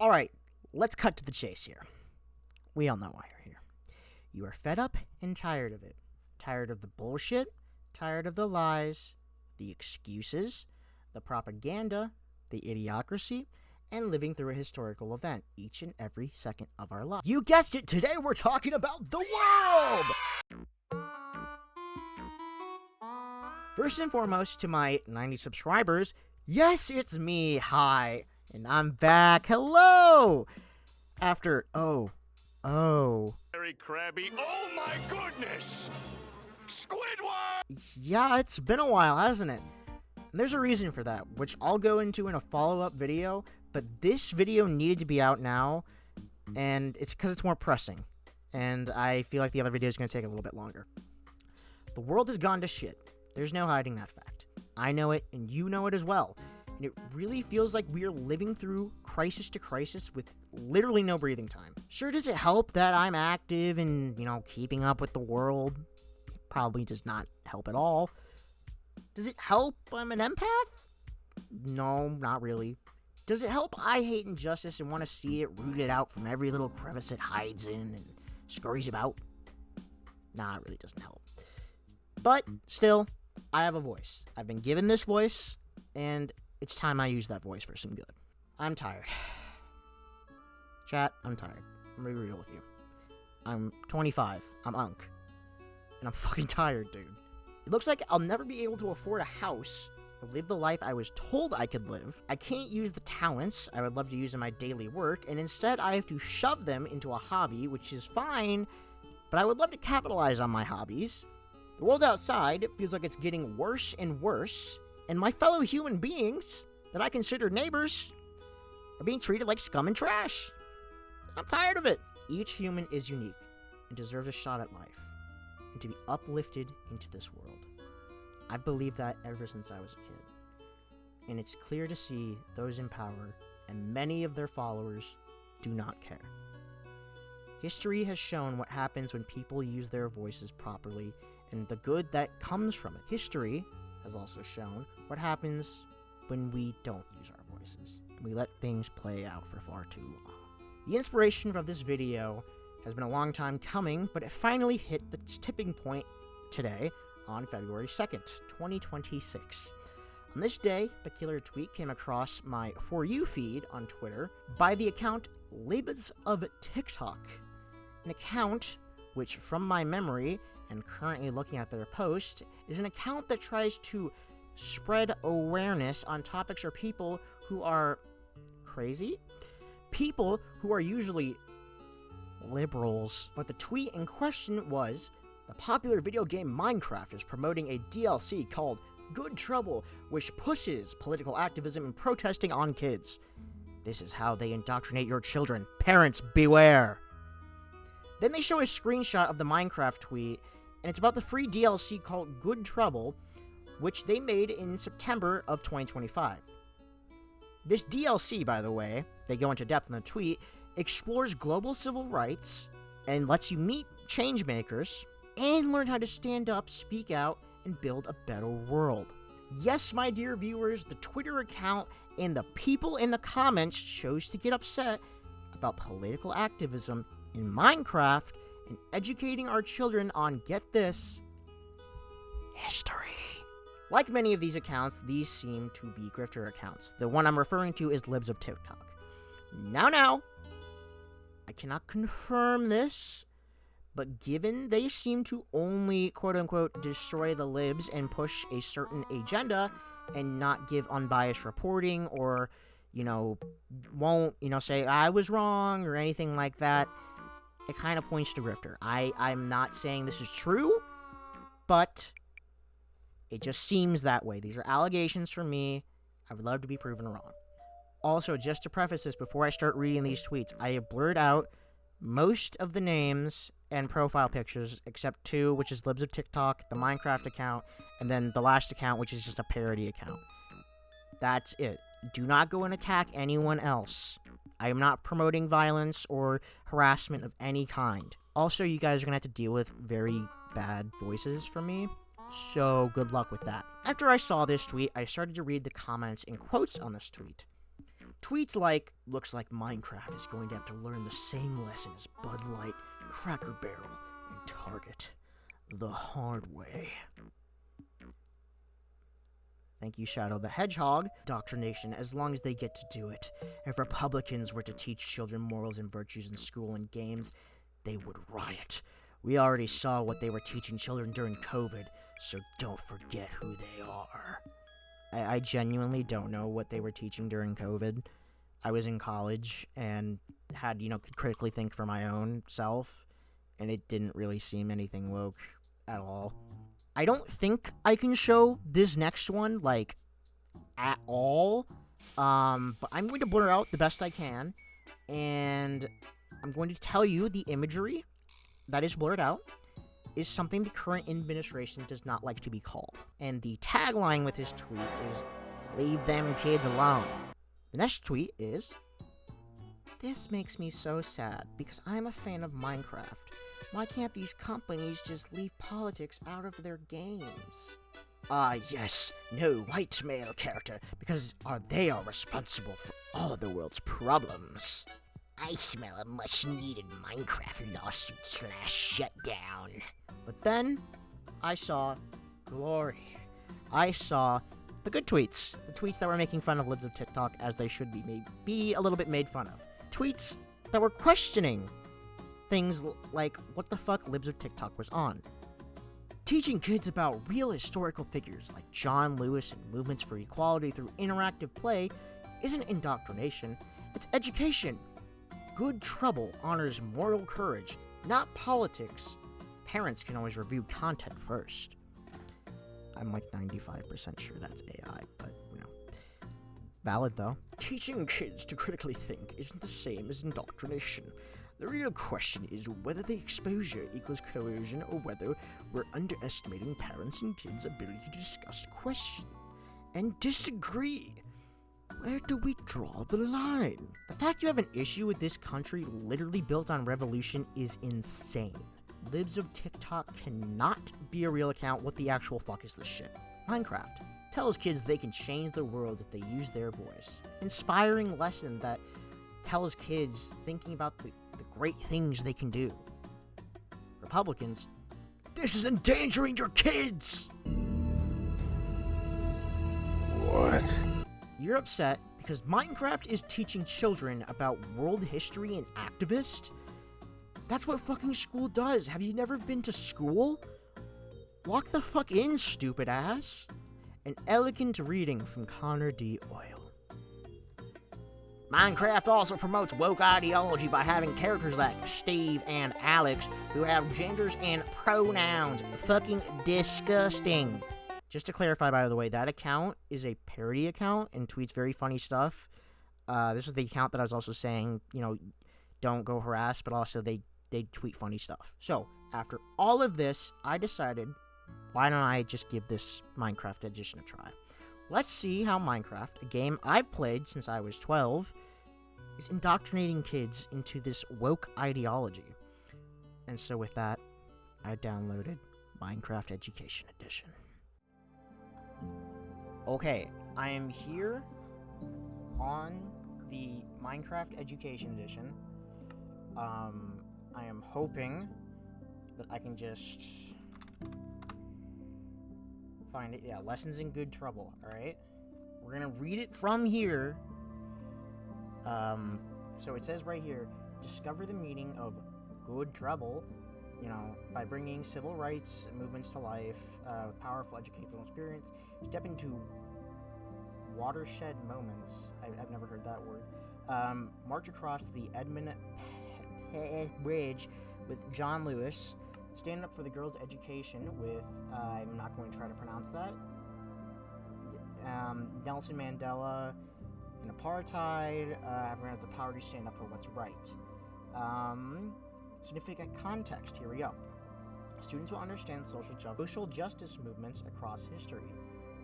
Alright, let's cut to the chase here. We all know why you're here. You are fed up and tired of it. Tired of the bullshit, tired of the lies, the excuses, the propaganda, the idiocracy, and living through a historical event each and every second of our life. You guessed it, today we're talking about the world! First and foremost, to my 90 subscribers, yes, it's me, hi, and I'm back, hello! After, Very crabby. Oh my goodness! Squidward! Yeah, it's been a while, hasn't it? And there's a reason for that, which I'll go into in a follow-up video, but this video needed to be out now, and it's because it's more pressing, and I feel like the other video is going to take a little bit longer. The world has gone to shit. There's no hiding that fact. I know it, and you know it as well. And it really feels like we are living through crisis to crisis with literally no breathing time. Sure, does it help that I'm active and, keeping up with the world? It probably does not help at all. Does it help I'm an empath? No, not really. Does it help I hate injustice and want to see it rooted out from every little crevice it hides in and scurries about? Nah, it really doesn't help. But, still, I have a voice. I've been given this voice, and it's time I use that voice for some good. I'm tired. Chat, I'm tired. I'm gonna be real with you. I'm 25. I'm Unk. And I'm fucking tired, dude. It looks like I'll never be able to afford a house or live the life I was told I could live. I can't use the talents I would love to use in my daily work, and instead I have to shove them into a hobby, which is fine, but I would love to capitalize on my hobbies. The world outside feels like it's getting worse and worse, and my fellow human beings that I consider neighbors are being treated like scum and trash. I'm tired of it. Each human is unique and deserves a shot at life and to be uplifted into this world. I've believed that ever since I was a kid, and it's clear to see those in power and many of their followers do not care. History has shown what happens when people use their voices properly and the good that comes from it. History has also shown what happens when we don't use our voices and we let things play out for far too long. The inspiration for this video has been a long time coming, but it finally hit the tipping point today on February 2nd, 2026. On this day, a peculiar tweet came across my For You feed on Twitter by the account Libs of TikTok, an account which, from my memory and currently looking at their post, is an account that tries to spread awareness on topics or people who are crazy, people who are usually liberals. But the tweet in question was, the popular video game Minecraft is promoting a DLC called Good Trouble, which pushes political activism and protesting on kids. This is how they indoctrinate your children. Parents, beware. Then they show a screenshot of the Minecraft tweet, and it's about the free DLC called Good Trouble, which they made in September of 2025. This DLC, by the way, they go into depth in the tweet, explores global civil rights and lets you meet changemakers and learn how to stand up, speak out, and build a better world. Yes, my dear viewers, the Twitter account and the people in the comments chose to get upset about political activism in Minecraft and educating our children on, get this, history. Like many of these accounts, these seem to be grifter accounts. The one I'm referring to is Libs of TikTok. Now, I cannot confirm this, but given they seem to only, quote-unquote, destroy the libs and push a certain agenda and not give unbiased reporting or, won't, say, I was wrong or anything like that, it kind of points to grifter. I'm not saying this is true, but it just seems that way. These are allegations from me. I would love to be proven wrong. Also, just to preface this, before I start reading these tweets, I have blurred out most of the names and profile pictures, except two, which is Libs of TikTok, the Minecraft account, and then the last account, which is just a parody account. That's it. Do not go and attack anyone else. I am not promoting violence or harassment of any kind. Also, you guys are going to have to deal with very bad voices from me, so good luck with that. After I saw this tweet, I started to read the comments and quotes on this tweet. Tweets like, looks like Minecraft is going to have to learn the same lesson as Bud Light, Cracker Barrel, and Target. The hard way. Thank you, Shadow the Hedgehog. Indoctrination, as long as they get to do it. If Republicans were to teach children morals and virtues in school and games, they would riot. We already saw what they were teaching children during COVID, so don't forget who they are. I genuinely don't know what they were teaching during COVID. I was in college and had, could critically think for my own self, and it didn't really seem anything woke at all. I don't think I can show this next one, at all, but I'm going to blur out the best I can, and I'm going to tell you the imagery that is blurred out is something the current administration does not like to be called. And the tagline with his tweet is, "Leave them kids alone." The next tweet is, "This makes me so sad because I'm a fan of Minecraft. Why can't these companies just leave politics out of their games?" Yes, no white male character, because they are responsible for all of the world's problems. I smell a much-needed Minecraft lawsuit / shutdown. But then, I saw glory. I saw the good tweets. The tweets that were making fun of libs of TikTok as they should be a little bit made fun of. Tweets that were questioning things like what the fuck libs of TikTok was on. Teaching kids about real historical figures like John Lewis and movements for equality through interactive play isn't indoctrination, it's education. Good trouble honors moral courage, not politics. Parents can always review content first. I'm 95% sure that's AI, but, valid though. Teaching kids to critically think isn't the same as indoctrination. The real question is whether the exposure equals coercion or whether we're underestimating parents' and kids' ability to discuss, question, and disagree. Where do we draw the line? The fact you have an issue with this country literally built on revolution is insane. Libs of TikTok cannot be a real account. What the actual fuck is this shit? Minecraft tells kids they can change the world if they use their voice. Inspiring lesson that tells kids thinking about the great things they can do. Republicans, this is endangering your kids! What? You're upset because Minecraft is teaching children about world history and activists? That's what fucking school does. Have you never been to school? Walk the fuck in, stupid ass. An elegant reading from Connor D. Oil. Minecraft also promotes woke ideology by having characters like Steve and Alex who have genders and pronouns. Fucking disgusting. Just to clarify, by the way, that account is a parody account and tweets very funny stuff. This is the account that I was also saying, don't go harass, but also they tweet funny stuff. So, after all of this, I decided, why don't I just give this Minecraft edition a try? Let's see how Minecraft, a game I've played since I was 12, is indoctrinating kids into this woke ideology. And so with that, I downloaded Minecraft Education Edition. Okay, I am here on the Minecraft Education Edition. I am hoping that I can just find it. Yeah, Lessons in Good Trouble, alright? We're gonna read it from here. So it says right here, discover the meaning of good trouble, by bringing civil rights movements to life, with powerful educational experience, step into watershed moments. I've never heard that word. March across the Edmund Bridge with John Lewis, stand up for the girls' education with, I'm not going to try to pronounce that, Nelson Mandela and apartheid, everyone has the power to stand up for what's right. Significant context, here we go. Students will understand social justice movements across history.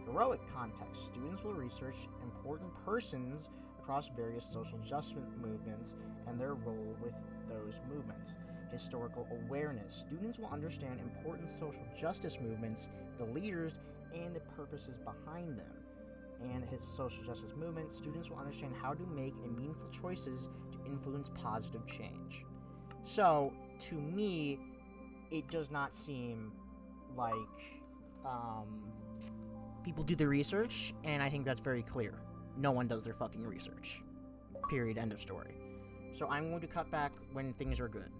Heroic context, students will research important persons across various social justice movements and their role with those movements. Historical awareness, students will understand important social justice movements, the leaders, and the purposes behind them. and his social justice movement, students will understand how to make meaningful choices to influence positive change. So, to me, it does not seem like people do the research, and I think that's very clear. No one does their fucking research. Period. End of story. So I'm going to cut back when things are good.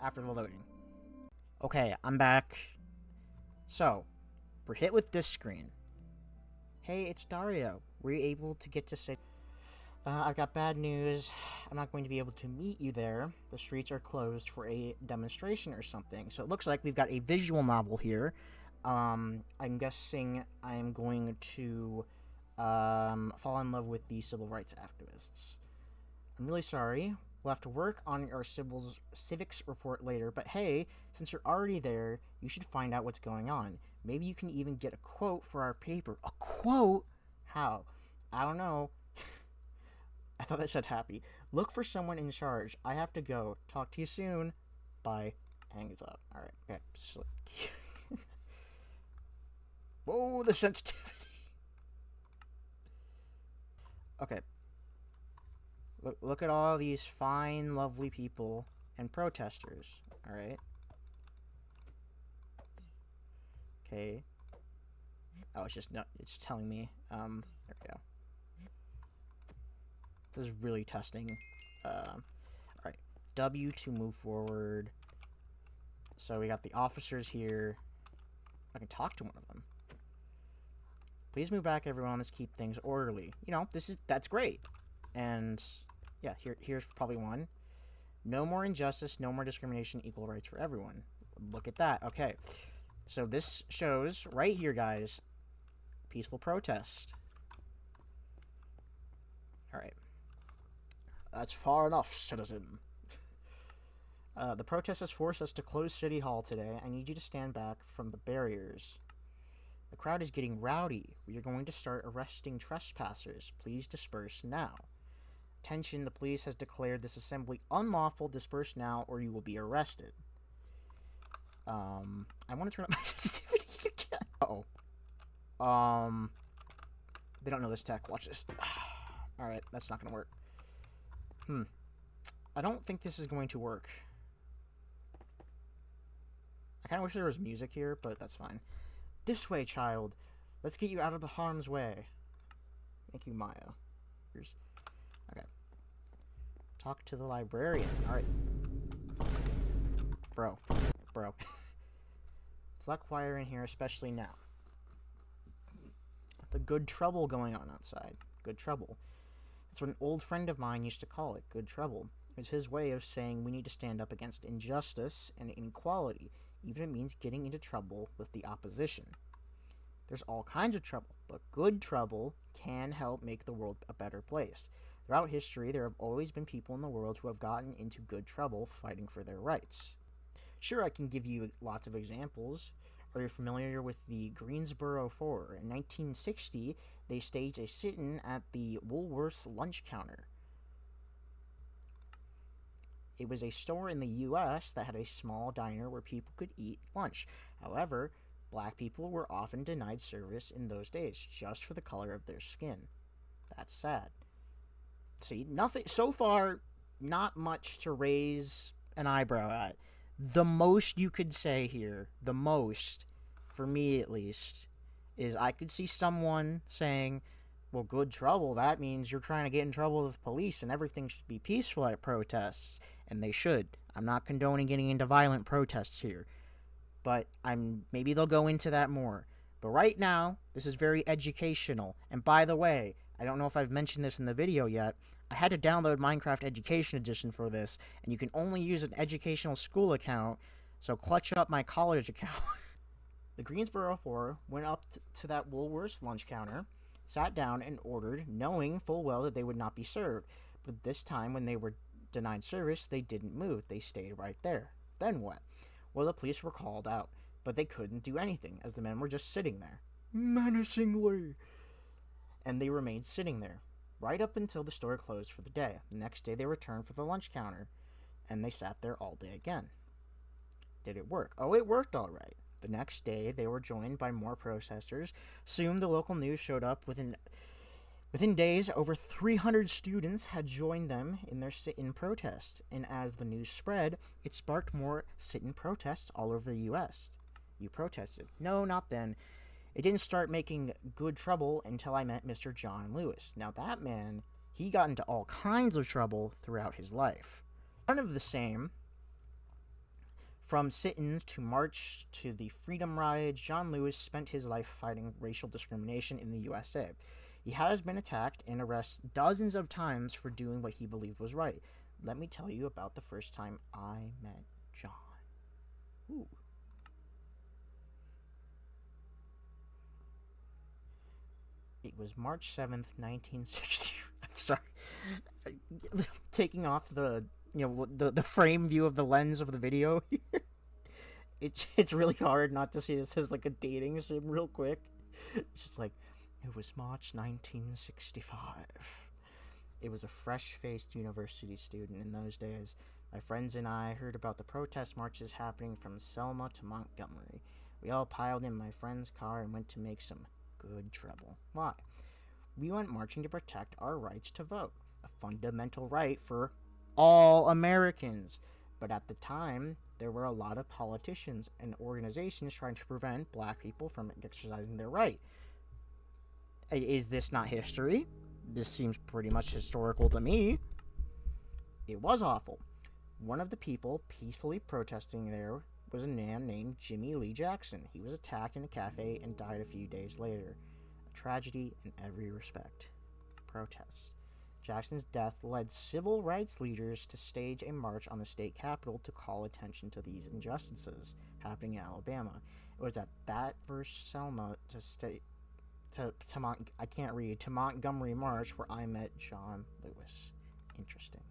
After the loading. Okay, I'm back. So, we're hit with this screen. Hey, it's Dario. Were you able to get to say... I've got bad news. I'm not going to be able to meet you there. The streets are closed for a demonstration or something. So it looks like we've got a visual novel here. I'm guessing I'm going to fall in love with the civil rights activists. I'm really sorry. We'll have to work on our civics report later, but hey, since you're already there, you should find out what's going on. Maybe you can even get a quote for our paper. A quote? How? I don't know. I thought that said happy. Look for someone in charge. I have to go. Talk to you soon. Bye. Hangs up. Alright. Okay. So... Whoa, the sensitivity. Okay. Look at all these fine, lovely people and protesters. Alright. Okay. Oh, it's telling me. There we go. This is really testing. Alright. W to move forward. So we got the officers here. I can talk to one of them. Please move back, everyone. Let's keep things orderly. You know, that's great. And yeah, here's probably one. No more injustice, no more discrimination, equal rights for everyone. Look at that. Okay. So this shows right here, guys, peaceful protest. All right. That's far enough, citizen. The protest has forced us to close City Hall today. I need you to stand back from the barriers. The crowd is getting rowdy. We are going to start arresting trespassers. Please disperse now. Attention, the police has declared this assembly unlawful. Disperse now or you will be arrested. I want to turn up my sensitivity again. Uh-oh. They don't know this tech. Watch this. Alright, that's not going to work. I don't think this is going to work. I kind of wish there was music here, but that's fine. This way, child. Let's get you out of the harm's way. Thank you, Maya. Okay. Talk to the librarian. Alright. Bro. It's a lot quieter in here, especially now. The good trouble going on outside. Good trouble. That's what an old friend of mine used to call it. Good trouble. It's his way of saying we need to stand up against injustice and inequality, even if it means getting into trouble with the opposition. There's all kinds of trouble, but good trouble can help make the world a better place. Throughout history, there have always been people in the world who have gotten into good trouble fighting for their rights. Sure, I can give you lots of examples. Are you familiar with the Greensboro Four? In 1960, they staged a sit-in at the Woolworth's lunch counter. It was a store in the U.S. that had a small diner where people could eat lunch. However, black people were often denied service in those days just for the color of their skin. That's sad. See, nothing so far, not much to raise an eyebrow at. The most you could say here, the most, for me at least, is I could see someone saying, well, good trouble, that means you're trying to get in trouble with the police and everything should be peaceful at protests. And they should. I'm not condoning getting into violent protests here. But maybe they'll go into that more. But right now, this is very educational. And by the way, I don't know if I've mentioned this in the video yet, I had to download Minecraft Education Edition for this, and you can only use an educational school account, so clutch up my college account. The Greensboro Four went up to that Woolworth's lunch counter, sat down and ordered, knowing full well that they would not be served. But this time, when they were denied service, they didn't move. They stayed right there. Then what? Well, the police were called out, but they couldn't do anything, as the men were just sitting there, menacingly. And they remained sitting there, right up until the store closed for the day. The next day, they returned for the lunch counter, and they sat there all day again. Did it work? Oh, it worked all right. The next day, they were joined by more protesters. Soon, the local news showed up. Within days, over 300 students had joined them in their sit-in protest, and as the news spread, it sparked more sit-in protests all over the U.S. You protested. No, not then. It didn't start making good trouble until I met Mr. John Lewis. Now that man, he got into all kinds of trouble throughout his life. One of the same. From sit-ins to march to the freedom rides, John Lewis spent his life fighting racial discrimination in the USA. He has been attacked and arrested dozens of times for doing what he believed was right. Let me tell you about the first time I met John. Ooh. It was March 7th, 1960. I'm sorry. Taking off the frame view of the lens of the video. It's really hard not to see this as like a dating sim real quick. It's just like, it was March 1965. It was a fresh-faced university student in those days. My friends and I heard about the protest marches happening from Selma to Montgomery. We all piled in my friend's car and went to make some good trouble. Why? We went marching to protect our rights to vote, a fundamental right for all Americans. But at the time, there were a lot of politicians and organizations trying to prevent black people from exercising their right. Is this not history? This seems pretty much historical to me. It was awful. One of the people peacefully protesting there was a man named Jimmy Lee Jackson. He was attacked in a cafe and died a few days later. A tragedy in every respect. Protests. Jackson's death led civil rights leaders to stage a march on the state capitol to call attention to these injustices happening in Alabama. It was at that first Selma to Montgomery March where I met John Lewis. Interesting.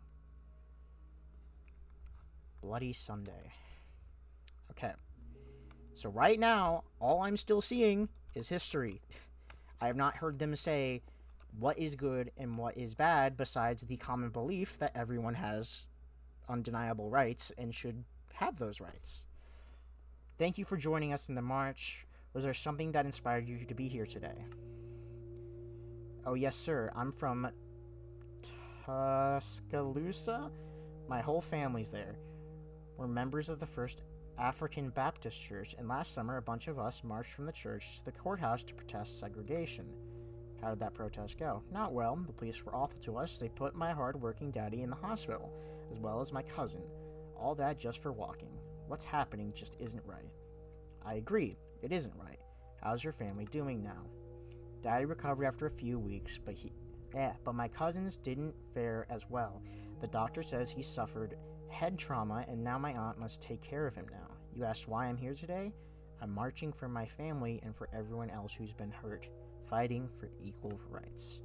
Bloody Sunday. Okay. So right now, all I'm still seeing is history. I have not heard them say what is good and what is bad besides the common belief that everyone has undeniable rights and should have those rights. Thank you for joining us in the march. Was there something that inspired you to be here today? Oh, yes, sir. I'm from Tuscaloosa. My whole family's there. We're members of the First African Baptist Church, and last summer a bunch of us marched from the church to the courthouse to protest segregation. How did that protest go? Not well. The police were awful to us. They put my hard-working daddy in the hospital, as well as my cousin. All that just for walking. What's happening just isn't right. I agree. It isn't right. How's your family doing now? Daddy recovered after a few weeks, but my cousins didn't fare as well. The doctor says he suffered head trauma, and now my aunt must take care of him now. You asked why I'm here today? I'm marching for my family and for everyone else who's been hurt, fighting for equal rights.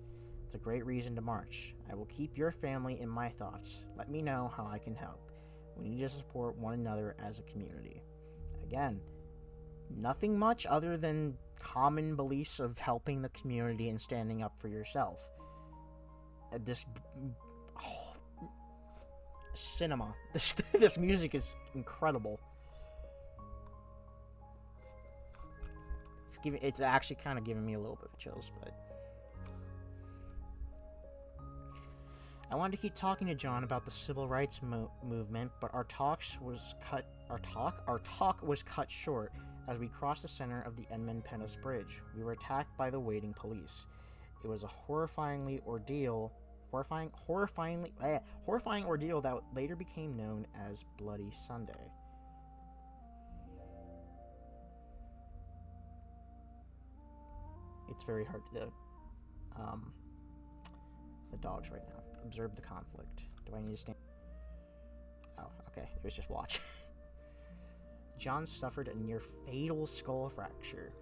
It's a great reason to march. I will keep your family in my thoughts. Let me know how I can help. We need to support one another as a community. Again, nothing much other than common beliefs of helping the community and standing up for yourself. Cinema. This music is incredible. It's actually kind of giving me a little bit of chills, but I wanted to keep talking to John about the civil rights movement, but our talk was cut short as we crossed the center of the Edmund Pettus Bridge. We were attacked by the waiting police. It was a horrifying ordeal that later became known as Bloody Sunday. It's very hard to the dogs right now. Observe the conflict. Do I need to stand? Oh, okay. It was just watch. John suffered a near fatal skull fracture.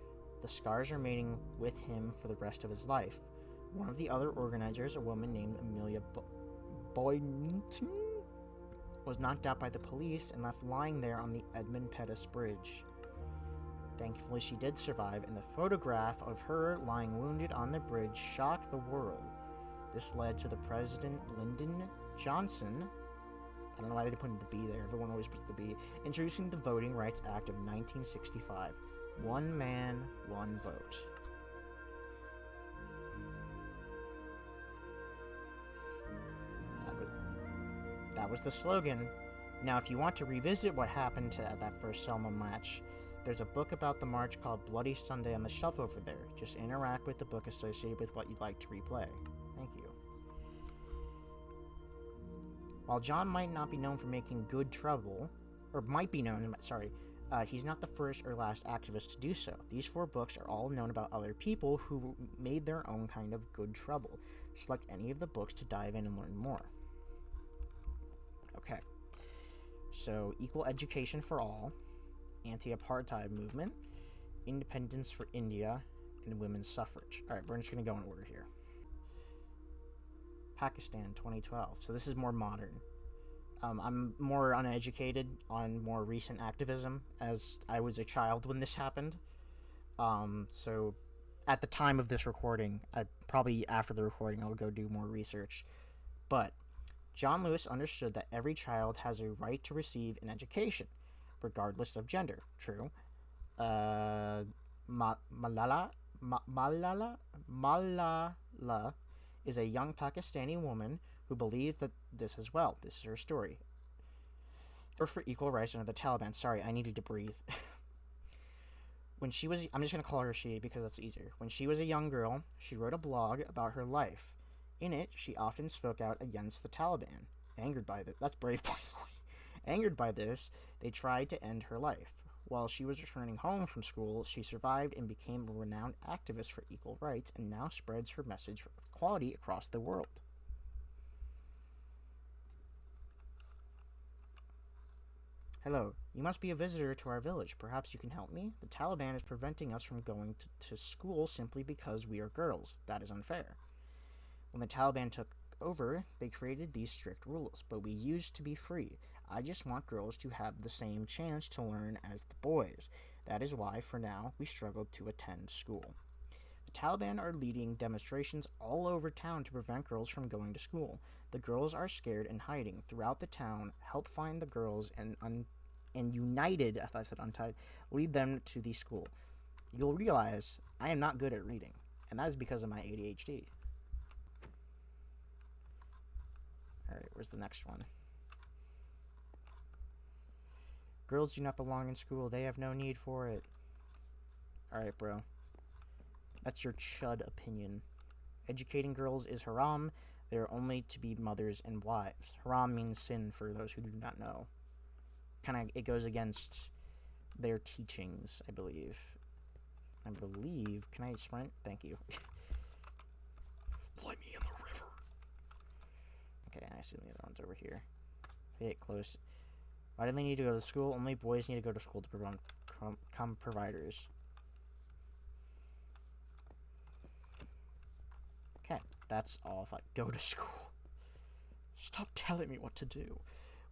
The scars remaining with him for the rest of his life. One of the other organizers, a woman named Amelia Boynton, was knocked out by the police and left lying there on the Edmund Pettus Bridge. Thankfully, she did survive, and the photograph of her lying wounded on the bridge shocked the world. This led to the President Lyndon Johnson I don't know why they put the B there. Everyone always puts the B. Introducing the Voting Rights Act of 1965. One man, one vote. That was the slogan. Now, if you want to revisit what happened at that first Selma match, there's a book about the march called Bloody Sunday on the shelf over there. Just interact with the book associated with what you'd like to replay. Thank you. While John might not be known for making good trouble, or might be known, sorry, he's not the first or last activist to do so. These 4 books are all known about other people who made their own kind of good trouble. Select any of the books to dive in and learn more. Okay. So, equal education for all, anti-apartheid movement, independence for India, and women's suffrage. Alright, we're just going to go in order here. Pakistan, 2012. So this is more modern. I'm more uneducated on more recent activism, as I was a child when this happened. So at the time of this recording, probably after the recording, I'll go do more research. But John Lewis understood that every child has a right to receive an education, regardless of gender. True. Malala is a young Pakistani woman who believed that this as well. This is her story. Or for equal rights under the Taliban. Sorry, I needed to breathe. When she was... I'm just going to call her she because that's easier. When she was a young girl, she wrote a blog about her life. In it, she often spoke out against the Taliban. Angered by this... That's brave, by the way. Angered by this, they tried to end her life. While she was returning home from school, she survived and became a renowned activist for equal rights and now spreads her message of equality across the world. Hello, you must be a visitor to our village. Perhaps you can help me? The Taliban is preventing us from going to school simply because we are girls. That is unfair. When the Taliban took over, they created these strict rules, but we used to be free. I just want girls to have the same chance to learn as the boys. That is why, for now, we struggle to attend school. The Taliban are leading demonstrations all over town to prevent girls from going to school. The girls are scared and hiding throughout the town. Help find the girls and united, if I said untied, lead them to the school. You'll realize I am not good at reading, and that is because of my ADHD. Alright, where's the next one? Girls do not belong in school. They have no need for it. Alright, bro. That's your chud opinion. Educating girls is haram. They are only to be mothers and wives. Haram means sin for those who do not know. It goes against their teachings, I believe. Can I sprint? Thank you. Let me in the river. Okay, I assume the other one's over here. They get close. Why do they need to go to school? Only boys need to go to school to become providers. Okay, that's all if I go to school. Stop telling me what to do.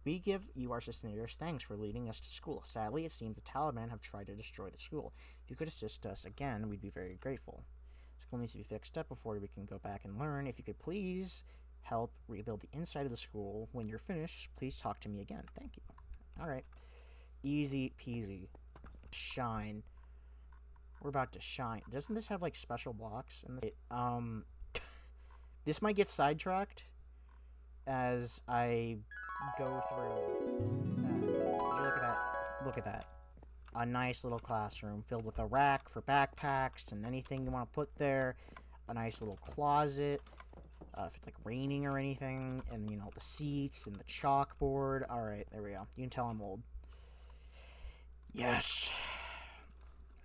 We give you our sincerest thanks for leading us to school. Sadly, it seems the Taliban have tried to destroy the school. If you could assist us again, we'd be very grateful. School needs to be fixed up before we can go back and learn. If you could please help rebuild the inside of the school. When you're finished, please talk to me again. Thank you. Alright. Easy peasy. Shine. We're about to shine. Doesn't this have, like, special blocks? This might get sidetracked as I go through. Look at that. Look at that. A nice little classroom filled with a rack for backpacks and anything you want to put there. A nice little closet. If it's like raining or anything, and you know, the seats and the chalkboard. Alright, there we go. You can tell I'm old. Yes.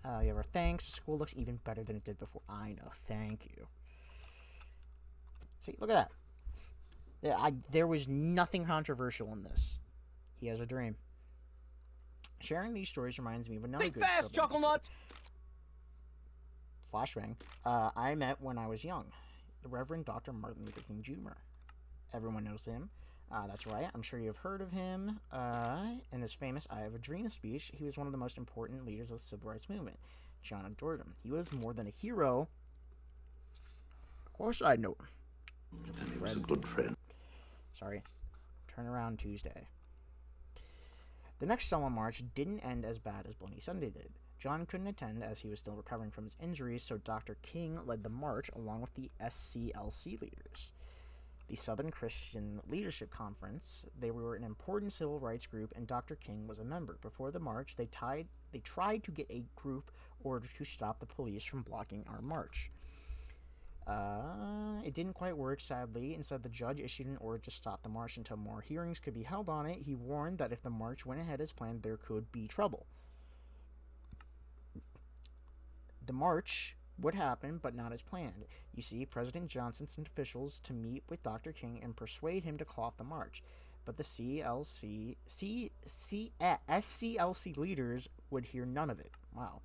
You have our thanks. The school looks even better than it did before. I know. Thank you. See, look at that. Yeah, there was nothing controversial in this. He has a dream. Sharing these stories reminds me of another Think good fast, chuckle nuts! Flashbang. I met when I was young. The Reverend Dr. Martin Luther King Jr. Everyone knows him. That's right. I'm sure you've heard of him. In his famous I Have a Dream speech, he was one of the most important leaders of the Civil Rights Movement. John adored him. He was more than a hero. Of course I know him. And he was a good friend. Sorry. Turn around Tuesday. The next Selma March didn't end as bad as Bloody Sunday did. John couldn't attend as he was still recovering from his injuries, so Dr. King led the march along with the SCLC leaders. The Southern Christian Leadership Conference. They were an important civil rights group, and Dr. King was a member. Before the march, they tried to get a group order to stop the police from blocking our march. It didn't quite work, sadly. Instead, the judge issued an order to stop the march until more hearings could be held on it. He warned that if the march went ahead as planned, there could be trouble. The march would happen, but not as planned. You see, President Johnson sent officials to meet with Dr. King and persuade him to call off the march. But the SCLC leaders would hear none of it. Wow.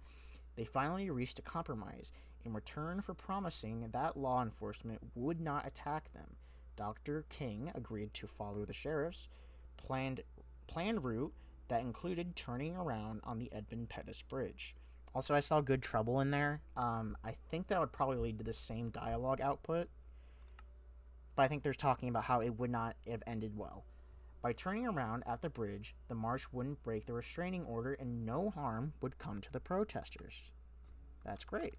They finally reached a compromise. In return for promising that law enforcement would not attack them, Dr. King agreed to follow the sheriff's planned route that included turning around on the Edmund Pettus Bridge. Also, I saw Good Trouble in there. I think that would probably lead to the same dialogue output, but I think they're talking about how it would not have ended well. By turning around at the bridge, the march wouldn't break the restraining order and no harm would come to the protesters. That's great.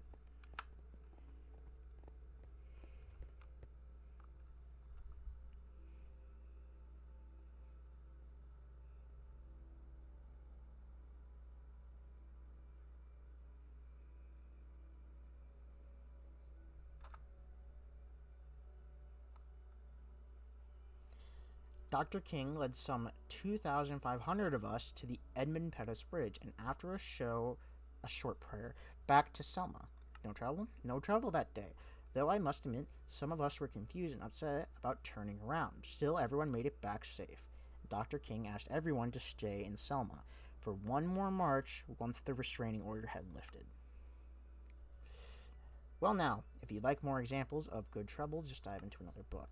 Dr. King led some 2,500 of us to the Edmund Pettus Bridge, and after a short prayer, back to Selma. No trouble? No trouble that day, though I must admit some of us were confused and upset about turning around. Still, everyone made it back safe. Dr. King asked everyone to stay in Selma for one more march once the restraining order had lifted. Well now, if you'd like more examples of Good Trouble, just dive into another book.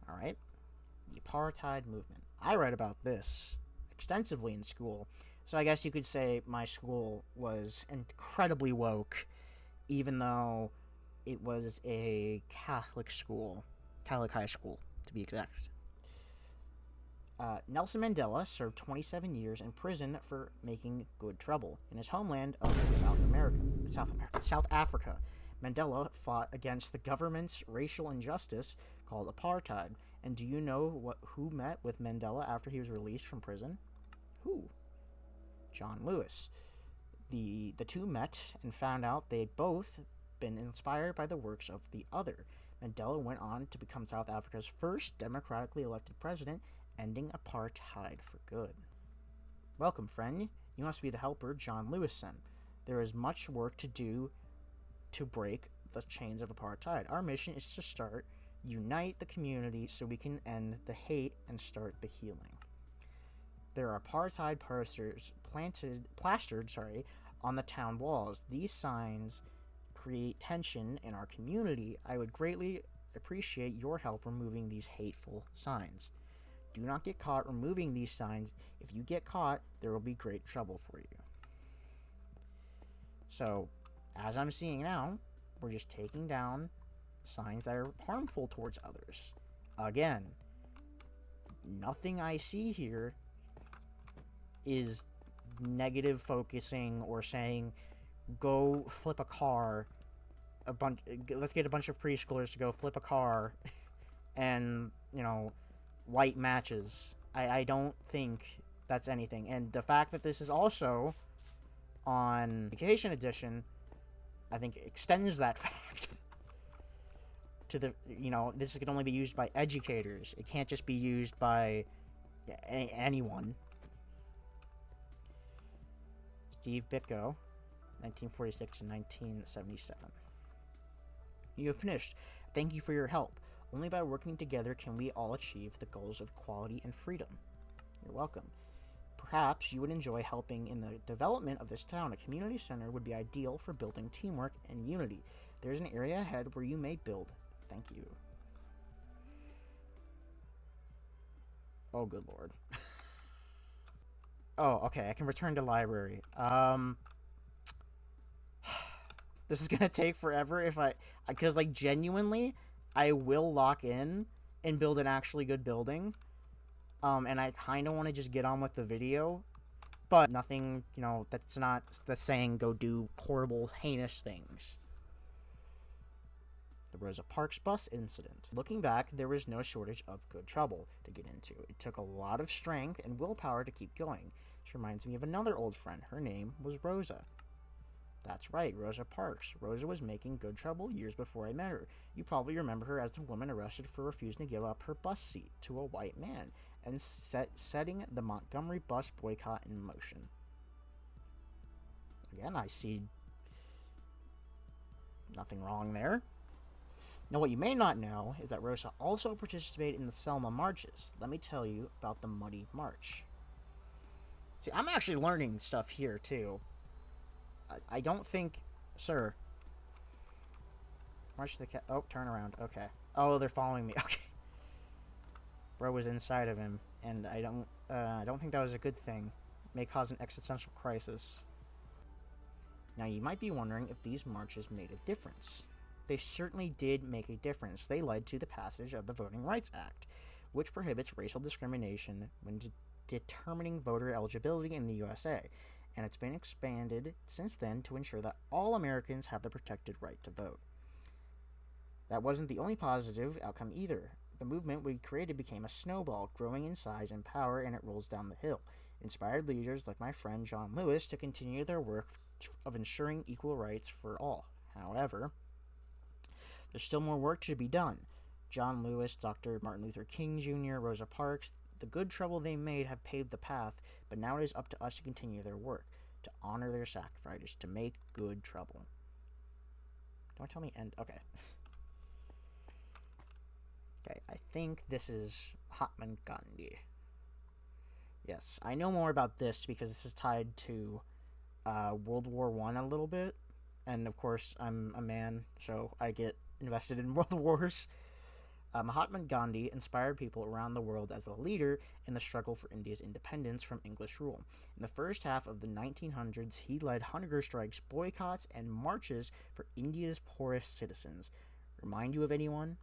Alright, the apartheid movement. I read about this extensively in school, so I guess you could say my school was incredibly woke, even though it was a Catholic school, Catholic high school, to be exact. Nelson Mandela served 27 years in prison for making good trouble in his homeland of South Africa. Mandela fought against the government's racial injustice called apartheid. And do you know who met with Mandela after he was released from prison? Who? John Lewis. The two met and found out they'd both been inspired by the works of the other. Mandela went on to become South Africa's first democratically elected president, ending apartheid for good. Welcome, friend. You must be the helper John Lewis sent. There is much work to do to break the chains of apartheid. Our mission is to unite the community so we can end the hate and start the healing. There are apartheid posters plastered on the town walls. These signs create tension in our community. I would greatly appreciate your help removing these hateful signs. Do not get caught removing these signs. If you get caught, there will be great trouble for you. So, as I'm seeing now, we're just taking down signs that are harmful towards others. Again, nothing I see here is negative focusing or saying, go flip a car. Let's get a bunch of preschoolers to go flip a car and, light matches. I don't think that's anything. And the fact that this is also on Education Edition, I think extends that fact to the, this can only be used by educators. It can't just be used by anyone. Steve Bitko, 1946 and 1977. You have finished. Thank you for your help. Only by working together can we all achieve the goals of equality and freedom. You're welcome. Perhaps you would enjoy helping in the development of this town. A community center would be ideal for building teamwork and unity. There's an area ahead where you may build. Thank you. Oh, good lord. Oh, okay, I can return to library. This is gonna take forever because, genuinely, I will lock in and build an actually good building. And I kind of want to just get on with the video, but nothing, you know, that's not the saying go do horrible, heinous things. The Rosa Parks bus incident. Looking back, there was no shortage of good trouble to get into. It took a lot of strength and willpower to keep going. This reminds me of another old friend. Her name was Rosa. That's right, Rosa Parks. Rosa was making good trouble years before I met her. You probably remember her as the woman arrested for refusing to give up her bus seat to a white man and setting the Montgomery bus boycott in motion. Again, I see nothing wrong there. Now, what you may not know is that Rosa also participated in the Selma marches. Let me tell you about the Muddy March. See, I'm actually learning stuff here, too. I don't think... Sir. March the cat... Oh, turn around. Okay. Oh, they're following me. Okay. Bro was inside of him, and I don't think that was a good thing. It may cause an existential crisis. Now, you might be wondering if these marches made a difference. They certainly did make a difference. They led to the passage of the Voting Rights Act, which prohibits racial discrimination when determining voter eligibility in the USA, and it's been expanded since then to ensure that all Americans have the protected right to vote. That wasn't the only positive outcome either. The movement we created became a snowball, growing in size and power, and it rolls down the hill. It inspired leaders like my friend John Lewis to continue their work of ensuring equal rights for all. However, there's still more work to be done. John Lewis, Dr. Martin Luther King Jr., Rosa Parks, the good trouble they made have paved the path, but now it is up to us to continue their work, to honor their sacrifices, to make good trouble. Don't tell me end. Okay. Okay, I think this is Mahatma Gandhi. Yes, I know more about this because this is tied to World War I a little bit. And of course, I'm a man, so I get invested in world wars. Mahatma Gandhi inspired people around the world as a leader in the struggle for India's independence from English rule. In the first half of the 1900s, he led hunger strikes, boycotts, and marches for India's poorest citizens. Remind you of anyone?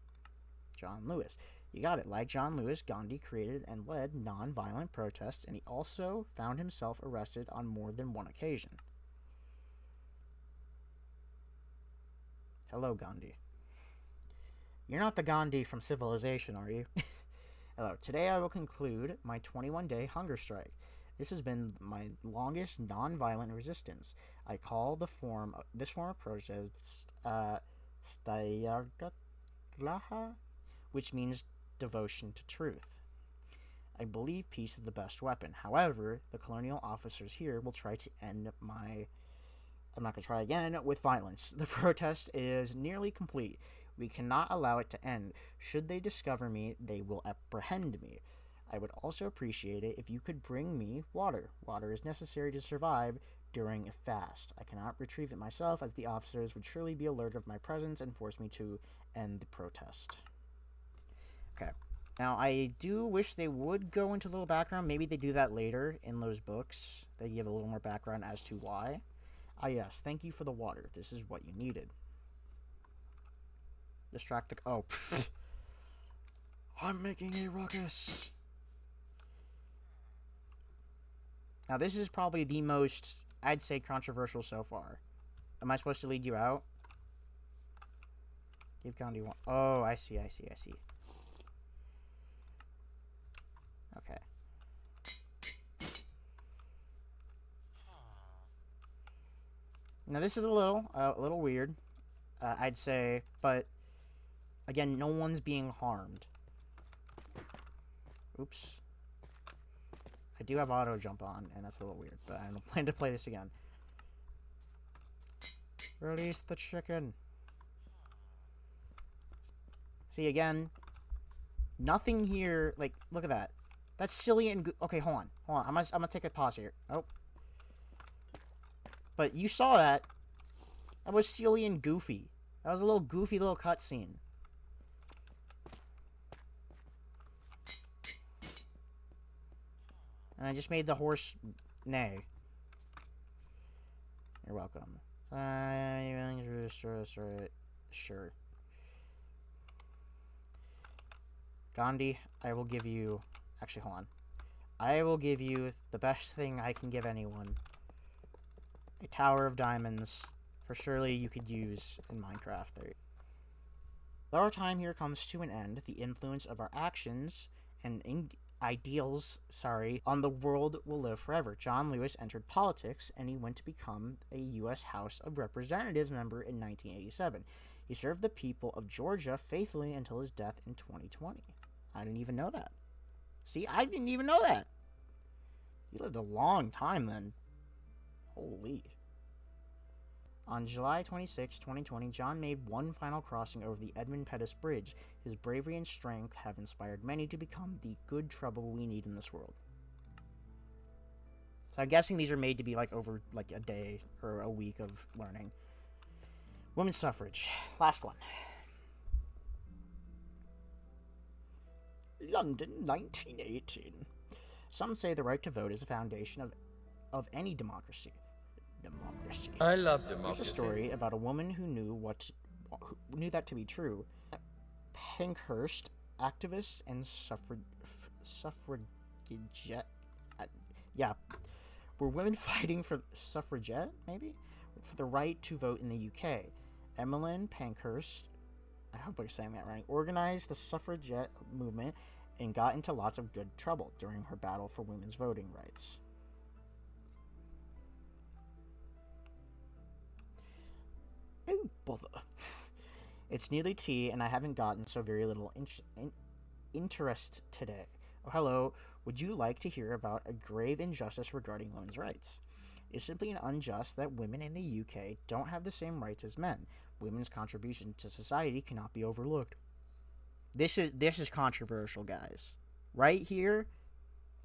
John Lewis. You got it. Like John Lewis, Gandhi created and led non-violent protests, and he also found himself arrested on more than one occasion. Hello, Gandhi. You're not the Gandhi from Civilization, are you? Hello. Today I will conclude my 21-day hunger strike. This has been my longest non-violent resistance. I call this form of protest Stayaglaha, which means devotion to truth. I believe peace is the best weapon. However, the colonial officers here will try to end my... I'm not going to try again with violence. The protest is nearly complete. We cannot allow it to end. Should they discover me, they will apprehend me. I would also appreciate it if you could bring me water. Water is necessary to survive during a fast. I cannot retrieve it myself, as the officers would surely be alerted of my presence and force me to end the protest. Okay. Now, I do wish they would go into a little background. Maybe they do that later in those books. They give a little more background as to why. Ah, yes. Thank you for the water. This is what you needed. Distract the... Oh. I'm making a ruckus. Now, this is probably the most, I'd say, controversial so far. Am I supposed to lead you out? Give Gandhi one. Oh, I see. Okay. Now, this is a little weird, I'd say, but again, no one's being harmed. Oops. I do have auto jump on, and that's a little weird, but I don't plan to play this again. Release the chicken. See, again, nothing here, like, look at that. That's silly and okay, hold on. I'm gonna take a pause here. Oh. But you saw that. That was silly and goofy. That was a little goofy little cutscene. And I just made the horse neigh. You're welcome. Sure. Gandhi, I will give you... Actually, hold on. I will give you the best thing I can give anyone. A tower of diamonds. For surely you could use in Minecraft. There. Though our time here comes to an end, the influence of our actions and ideals, on the world will live forever. John Lewis entered politics, and he went to become a U.S. House of Representatives member in 1987. He served the people of Georgia faithfully until his death in 2020. I didn't even know that. See, I didn't even know that. He lived a long time then. Holy. On July 26, 2020, John made one final crossing over the Edmund Pettus Bridge. His bravery and strength have inspired many to become the good trouble we need in this world. So I'm guessing these are made to be like over like a day or a week of learning. Women's suffrage. Last one. London, 1918. Some say the right to vote is the foundation of any democracy. I love democracy. There's a story about a woman who knew that to be true. Pankhurst, activist and suffragette. Were women fighting for suffragette, maybe? For the right to vote in the UK. Emmeline Pankhurst, I hope I'm saying that right, organized the suffragette movement and got into lots of good trouble during her battle for women's voting rights. Oh, bother. It's nearly tea, and I haven't gotten so very little interest today. Oh, hello. Would you like to hear about a grave injustice regarding women's rights? It's simply unjust that women in the UK don't have the same rights as men. Women's contribution to society cannot be overlooked. This is controversial, guys. Right here,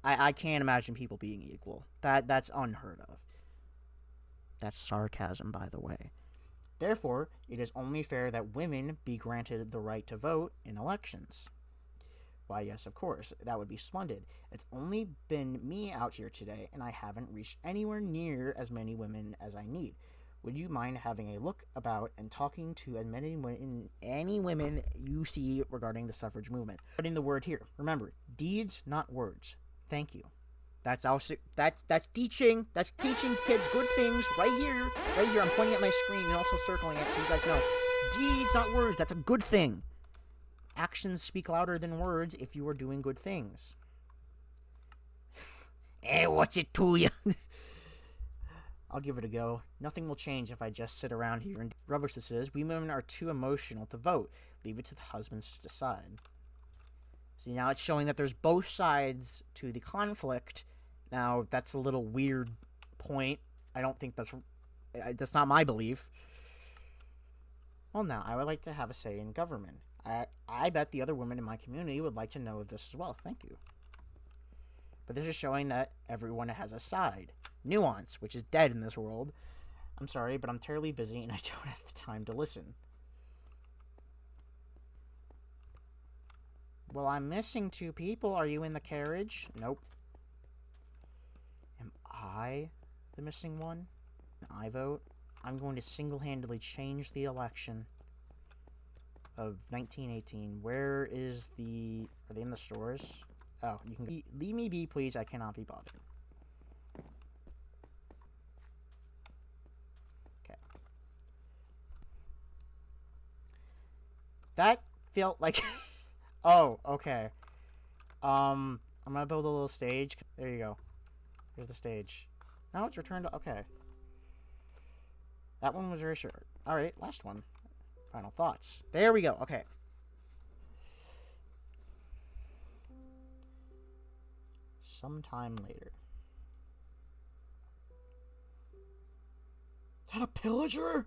I can't imagine people being equal. That's unheard of. That's sarcasm, by the way. Therefore, it is only fair that women be granted the right to vote in elections. Why, yes, of course, that would be splendid. It's only been me out here today, and I haven't reached anywhere near as many women as I need. Would you mind having a look about and talking to as many women you see regarding the suffrage movement? Putting the word here. Remember, deeds, not words. Thank you. That's also that's teaching. That's teaching kids good things right here. Right here. I'm pointing at my screen and also circling it so you guys know. Deeds, not words. That's a good thing. Actions speak louder than words if you are doing good things. What's it to you? I'll give it a go. Nothing will change if I just sit around here and rubbish this is. We women are too emotional to vote. Leave it to the husbands to decide. See, now it's showing that there's both sides to the conflict. Now, that's a little weird point. I don't think that's not my belief. Well, now, I would like to have a say in government. I bet the other women in my community would like to know of this as well. Thank you. But this is showing that everyone has a side. Nuance, which is dead in this world. I'm sorry, but I'm terribly busy and I don't have the time to listen. Well, I'm missing 2 people. Are you in the carriage? Nope. Am I the missing one? I vote. I'm going to single-handedly change the election of 1918. Where is the... Are they in the stores? Oh, you can... Leave me be, please. I cannot be bothered. Okay. That felt like... Oh, okay. I'm gonna build a little stage. There you go. Here's the stage. Now it's returned to... Okay. That one was very short. Alright, last one. Final thoughts. There we go. Okay. Sometime later. Is that a pillager?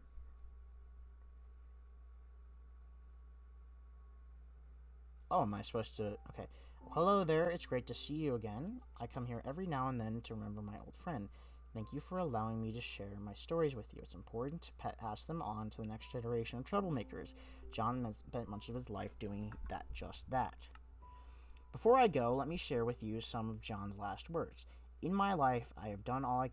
Oh, am I supposed to... Okay. Hello there, it's great to see you again. I come here every now and then to remember my old friend. Thank you for allowing me to share my stories with you. It's important to pass them on to the next generation of troublemakers. John spent much of his life doing just that. Before I go, let me share with you some of John's last words. In my life, I have done all I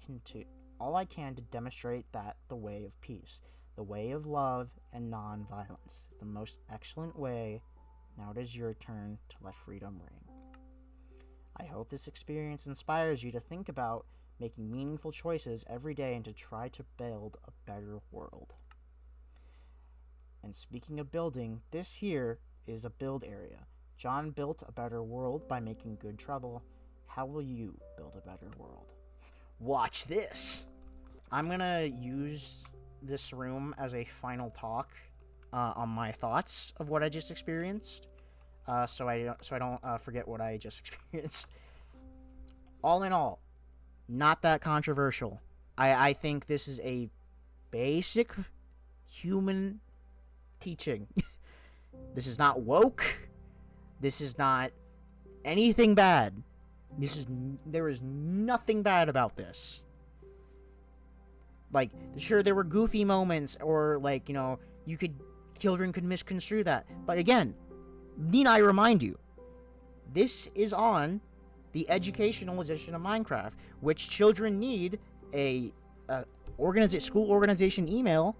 can to demonstrate that the way of peace, the way of love and non-violence, the most excellent way Now it is your turn to let freedom ring. I hope this experience inspires you to think about making meaningful choices every day and to try to build a better world. And speaking of building, this here is a build area. John built a better world by making good trouble. How will you build a better world? Watch this! I'm gonna use this room as a final talk on my thoughts of what I just experienced, so I don't forget what I just experienced. All in all, not that controversial. I think this is a basic human teaching. This is not woke. This is not anything bad. There is nothing bad about this. Like, sure, there were goofy moments, or like, children could misconstrue that. But again, need I remind you, this is on the educational edition of Minecraft, which children need a school organization email,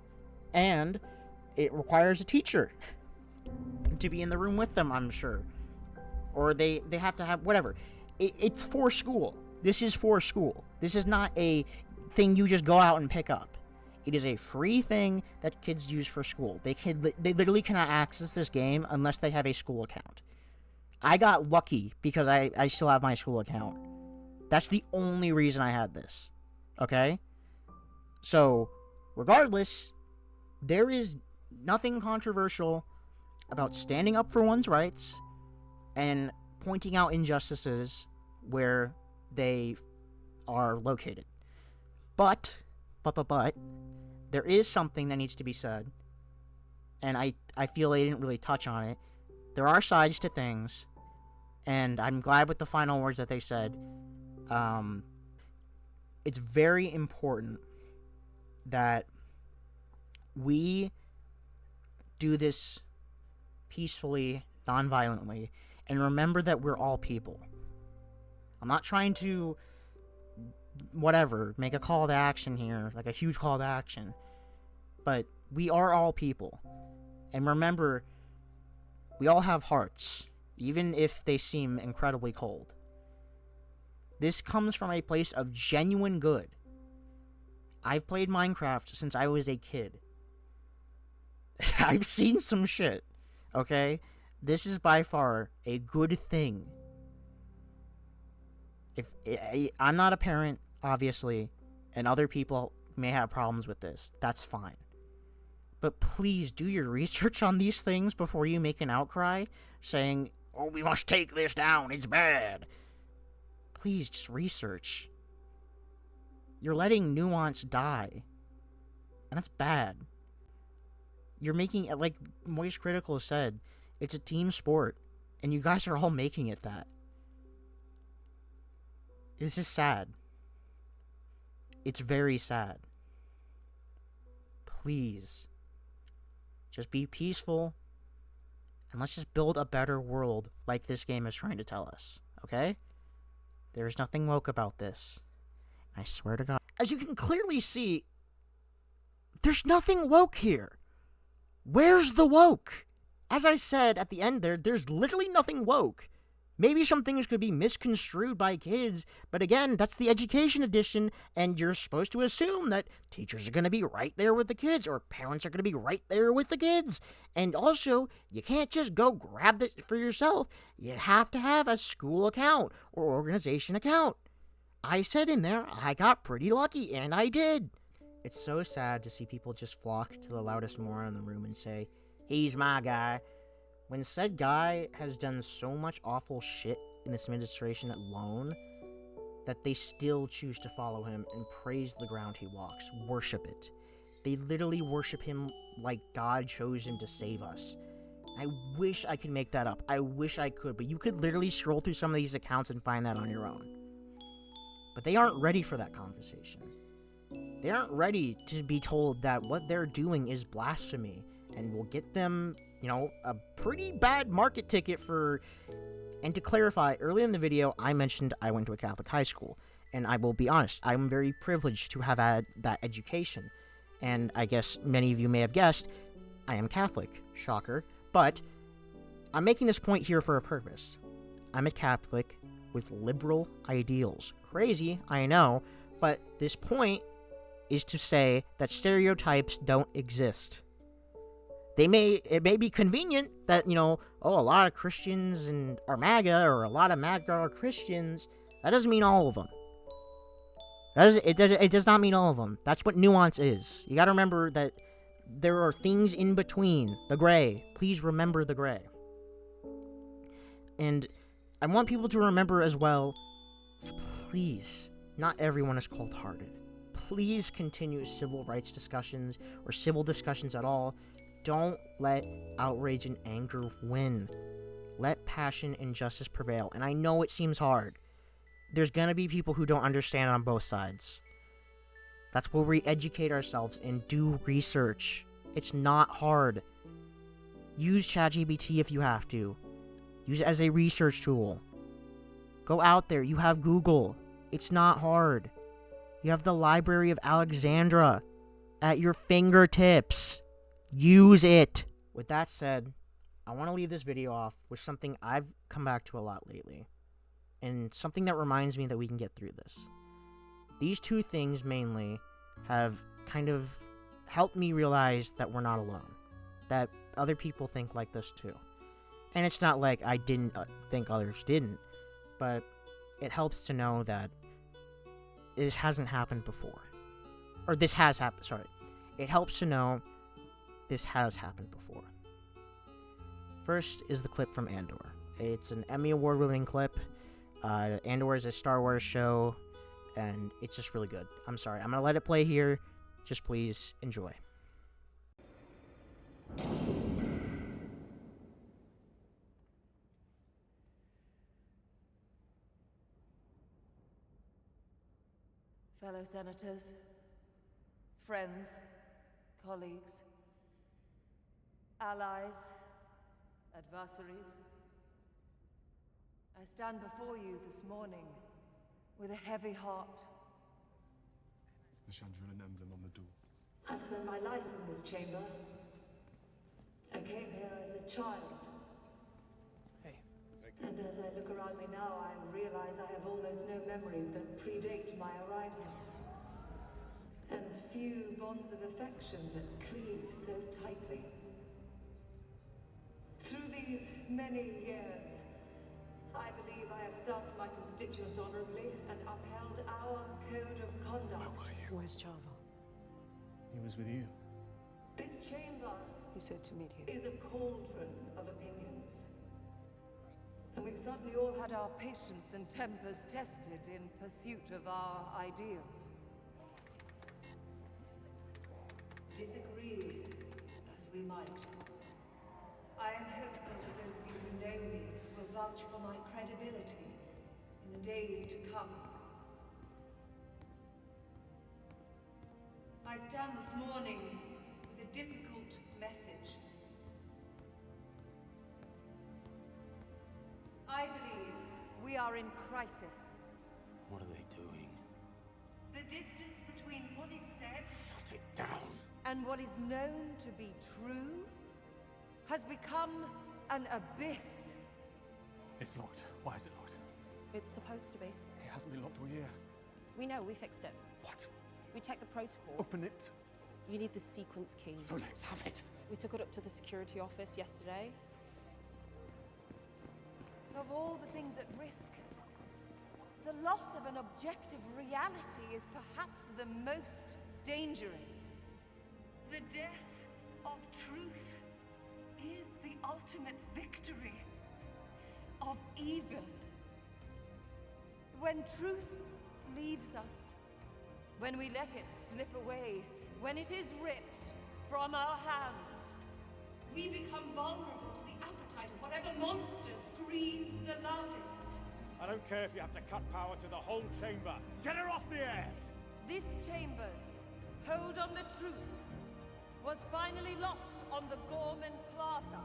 and it requires a teacher to be in the room with them, I'm sure. Or they have to have whatever. It's for school. This is for school. This is not a thing you just go out and pick up. It is a free thing that kids use for school. They literally cannot access this game unless they have a school account. I got lucky because I still have my school account. That's the only reason I had this. Okay? So, regardless, there is nothing controversial about standing up for one's rights and pointing out injustices where they are located. But, there is something that needs to be said, and I feel they didn't really touch on it. There are sides to things, and I'm glad with the final words that they said. It's very important that we do this peacefully, non-violently, and remember that we're all people. I'm not trying to make a call to action here, like a huge call to action. But we are all people. And remember, we all have hearts, even if they seem incredibly cold. This comes from a place of genuine good. I've played Minecraft since I was a kid. I've seen some shit, okay? This is by far a good thing. I'm not a parent, obviously, and other people may have problems with this. That's fine. But please do your research on these things before you make an outcry saying, "Oh, we must take this down, it's bad." Please just research. You're letting nuance die. And that's bad. You're making it, like Moist Critical said, it's a team sport. And you guys are all making it that. This is sad. It's very sad. Please. Just be peaceful. And let's just build a better world like this game is trying to tell us. Okay? There's nothing woke about this. I swear to God. As you can clearly see, there's nothing woke here. Where's the woke? As I said at the end there's literally nothing woke. Maybe some things could be misconstrued by kids, but again, that's the education edition, and you're supposed to assume that teachers are going to be right there with the kids, or parents are going to be right there with the kids. And also, you can't just go grab it for yourself. You have to have a school account or organization account. I said in there, I got pretty lucky, and I did. It's so sad to see people just flock to the loudest moron in the room and say, "He's my guy," when said guy has done so much awful shit in this administration alone that they still choose to follow him and praise the ground he walks, worship it. They literally worship him like God chose him to save us. I wish I could make that up. I wish I could, but you could literally scroll through some of these accounts and find that on your own. But they aren't ready for that conversation. They aren't ready to be told that what they're doing is blasphemy and will get them, a pretty bad market ticket for... And to clarify, earlier in the video, I mentioned I went to a Catholic high school. And I will be honest, I'm very privileged to have had that education. And I guess many of you may have guessed, I am Catholic. Shocker. But I'm making this point here for a purpose. I'm a Catholic with liberal ideals. Crazy, I know, but this point is to say that stereotypes don't exist. It may be convenient that, a lot of Christians are MAGA, or a lot of MAGA are Christians. That doesn't mean all of them. It does not mean all of them. That's what nuance is. You gotta remember that there are things in between. The gray. Please remember the gray. And I want people to remember as well, please, not everyone is cold-hearted. Please continue civil rights discussions, or civil discussions at all. Don't let outrage and anger win. Let passion and justice prevail. And I know it seems hard. There's gonna be people who don't understand on both sides. That's where we educate ourselves and do research. It's not hard. Use ChatGPT if you have to. Use it as a research tool. Go out there. You have Google. It's not hard. You have the Library of Alexandria at your fingertips. Use it. With that said, I want to leave this video off with something I've come back to a lot lately. And something that reminds me that we can get through this. These two things mainly have kind of helped me realize that we're not alone. That other people think like this too. And it's not like I didn't think others didn't. But it helps to know that this hasn't happened before. Or this has happened, sorry. It helps to know this has happened before. First is the clip from Andor. It's an Emmy Award-winning clip. Andor is a Star Wars show, and it's just really good. I'm sorry. I'm going to let it play here. Just please enjoy. Fellow senators, friends, colleagues, allies, adversaries, I stand before you this morning with a heavy heart. The Chandrilan emblem on the door. I've spent my life in this chamber. I came here as a child. Hey. And as I look around me now, I realize I have almost no memories that predate my arrival. And few bonds of affection that cleave so tightly. Through these many years, I believe I have served my constituents honorably and upheld our code of conduct. Where were you? Where's Charvel? He was with you. This chamber He said to meet here. is a cauldron of opinions. And we've certainly all had Had our patience and tempers tested in pursuit of our ideals. disagree as we might. I am hopeful that those of you who know me will vouch for my credibility in the days to come. I stand this morning with a difficult message. I believe we are in crisis. What are they doing? The distance between what is said Shut it down. And what is known to be true has become an abyss. It's locked. Why is it locked? It's supposed to be. It hasn't been locked all year. We know, we fixed it. What? We checked the protocol. Open it. You need the sequence key. So let's have it. We took it up to the security office yesterday. Of all the things at risk, the loss of an objective reality is perhaps the most dangerous. the death of truth is the ultimate victory of evil. When truth leaves us, when we let it slip away, when it is ripped from our hands, We become vulnerable to the appetite of whatever monster screams the loudest. I don't care if you have to cut power to the whole chamber. Get her off the air! this chamber's hold on the truth was finally lost on the Gorman Plaza.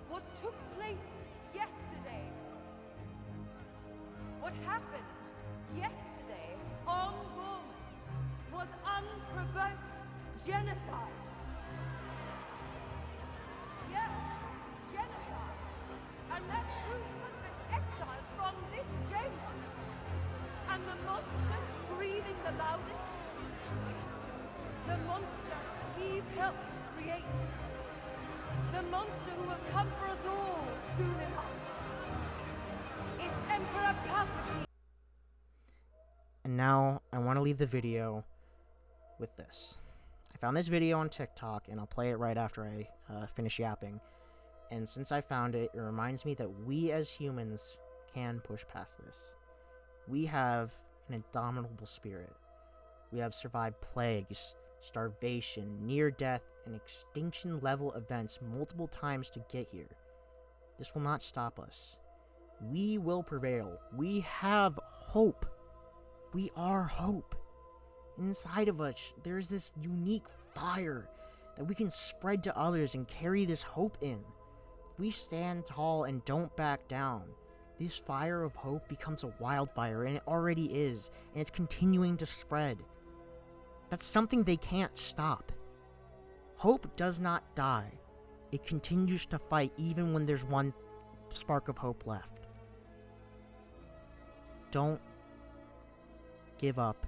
What took place yesterday, what happened yesterday on Gorman, was unprovoked genocide. Yes, genocide. And that truth has been exiled from this chamber. And the monster screaming the loudest, the monster we've helped create, the monster who will come for us all soon enough, is Emperor Palpatine. And now I want to leave the video with this. I found this video on TikTok, and I'll play it right after I finish yapping. And since I found it, it reminds me that we as humans can push past this. We have an indomitable spirit. We have survived plagues, starvation, near death, and extinction level events multiple times to get here. This will not stop us. We will prevail. We have hope. We are hope. Inside of us, there's this unique fire that we can spread to others and carry this hope in. If we stand tall and don't back down, this fire of hope becomes a wildfire, and it already is, and it's continuing to spread. That's something they can't stop. Hope does not die. It continues to fight even when there's one spark of hope left. Don't give up.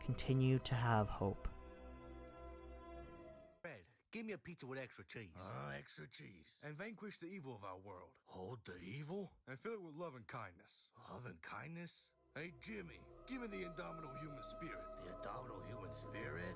Continue to have hope. Fred, give me a pizza with extra cheese. Extra cheese. And vanquish the evil of our world. Hold the evil? And fill it with love and kindness. Love and kindness? Hey, Jimmy, give me the indomitable human spirit. The indomitable human spirit?